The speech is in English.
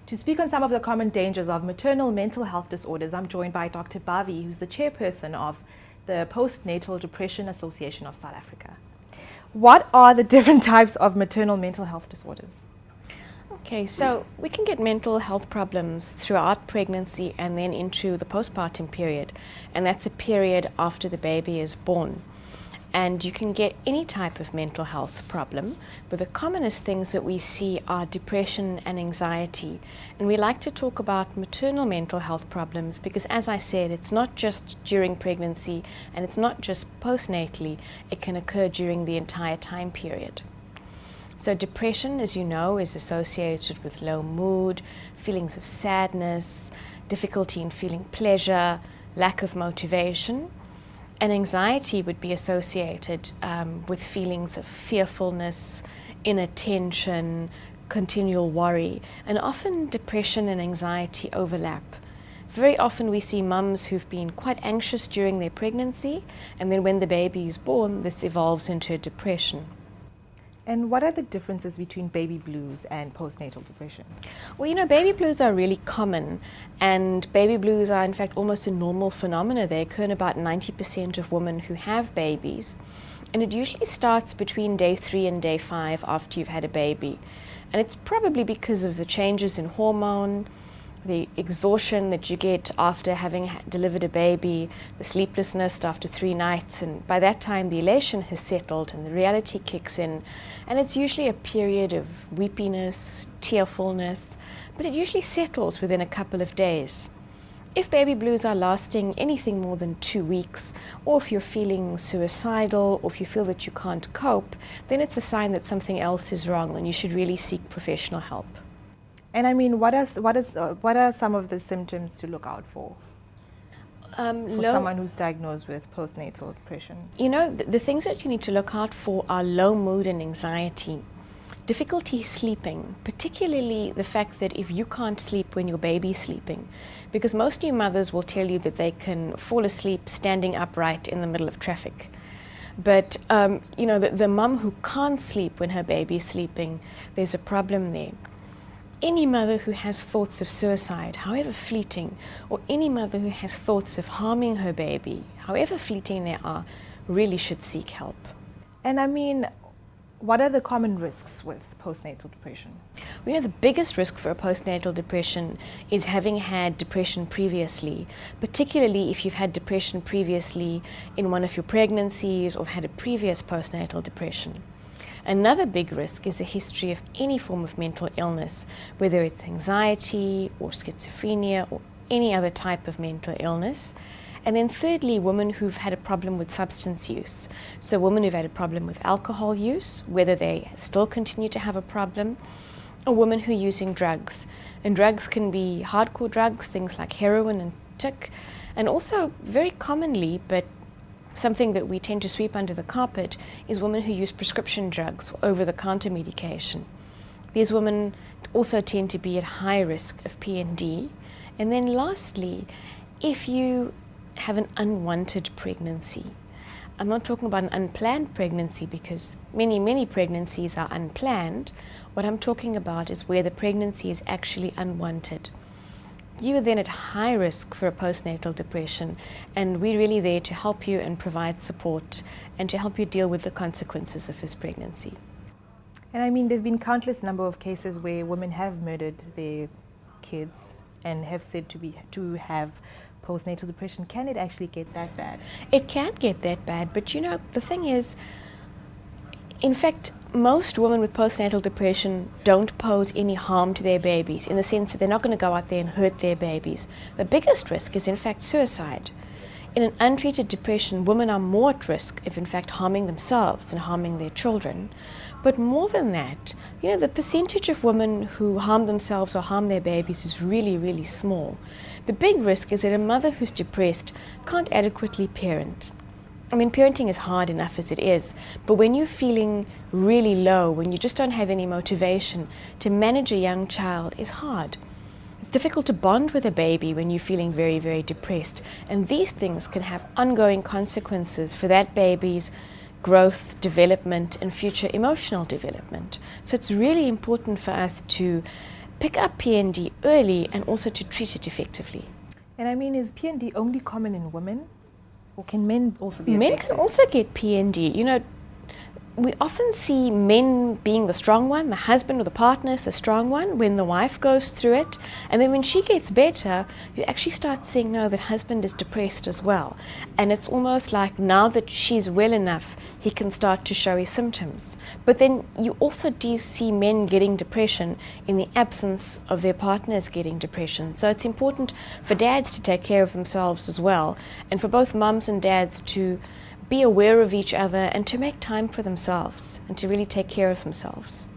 To speak on some of the common dangers of maternal mental health disorders, I'm joined by Dr. Bavi, who's the chairperson of the Postnatal Depression Association of South Africa. What are the different types of maternal mental health disorders? Okay, so we can get mental health problems throughout pregnancy and then into the postpartum period, and that's a period after the baby is born. And you can get any type of mental health problem, but the commonest things that we see are depression and anxiety. And we like to talk about maternal mental health problems because, as I said, it's not just during pregnancy and it's not just postnatally, it can occur during the entire time period. So depression, as you know, is associated with low mood, feelings of sadness, difficulty in feeling pleasure, lack of motivation. And anxiety would be associated with feelings of fearfulness, inattention, continual worry. And often depression and anxiety overlap. Very often we see mums who've been quite anxious during their pregnancy, and then when the baby is born, this evolves into a depression. And what are the differences between baby blues and postnatal depression? Well, you know, baby blues are really common, and baby blues are in fact almost a normal phenomena. They occur in about 90% of women who have babies, and it usually starts between day 3 and day 5 after you've had a baby. And it's probably because of the changes in hormone, the exhaustion that you get after having delivered a baby, the sleeplessness after 3 nights, and by that time the elation has settled and the reality kicks in, and it's usually a period of weepiness, tearfulness, but it usually settles within a couple of days. If baby blues are lasting anything more than 2 weeks, or if you're feeling suicidal, or if you feel that you can't cope, then it's a sign that something else is wrong and you should really seek professional help. And I mean, what are some of the symptoms to look out for someone who's diagnosed with postnatal depression? You know, the things that you need to look out for are low mood and anxiety, difficulty sleeping, particularly the fact that if you can't sleep when your baby's sleeping, because most new mothers will tell you that they can fall asleep standing upright in the middle of traffic. But, you know, the mum who can't sleep when her baby's sleeping, there's a problem there. Any mother who has thoughts of suicide, however fleeting, or any mother who has thoughts of harming her baby, however fleeting they are, really should seek help. And I mean, what are the common risks with postnatal depression? We know the biggest risk for a postnatal depression is having had depression previously, particularly if you've had depression previously in one of your pregnancies or had a previous postnatal depression. Another big risk is a history of any form of mental illness, whether it's anxiety or schizophrenia or any other type of mental illness. And then thirdly, women who've had a problem with substance use. So women who've had a problem with alcohol use, whether they still continue to have a problem, or women who are using drugs. And drugs can be hardcore drugs, things like heroin and tic, and also very commonly, but something that we tend to sweep under the carpet, is women who use prescription drugs or over-the-counter medication. These women also tend to be at high risk of PND. And then lastly, if you have an unwanted pregnancy, I'm not talking about an unplanned pregnancy because many pregnancies are unplanned. What I'm talking about is where the pregnancy is actually unwanted. You are then at high risk for a postnatal depression, and we're really there to help you and provide support and to help you deal with the consequences of this pregnancy. And I mean, there have been countless number of cases where women have murdered their kids and have said to have postnatal depression. Can it actually get that bad? It can get that bad, but you know, the thing is, in fact, most women with postnatal depression don't pose any harm to their babies in the sense that they're not going to go out there and hurt their babies. The biggest risk is in fact suicide. In an untreated depression, women are more at risk of in fact harming themselves and harming their children. But more than that, you know, the percentage of women who harm themselves or harm their babies is really small. The big risk is that a mother who's depressed can't adequately parent. I mean, parenting is hard enough as it is, but when you're feeling really low, when you just don't have any motivation, to manage a young child is hard. It's difficult to bond with a baby when you're feeling very depressed, and these things can have ongoing consequences for that baby's growth, development, and future emotional development. So it's really important for us to pick up PND early and also to treat it effectively. And I mean, is PND only common in women? Or can men also be Men affected? can also get PND. You know, we often see men being the strong one, the husband or the partner is the strong one when the wife goes through it. And then when she gets better, you actually start seeing, no, that husband is depressed as well. And it's almost like now that she's well enough, he can start to show his symptoms. But then you also do see men getting depression in the absence of their partners getting depression. So it's important for dads to take care of themselves as well, and for both mums and dads to be aware of each other and to make time for themselves and to really take care of themselves.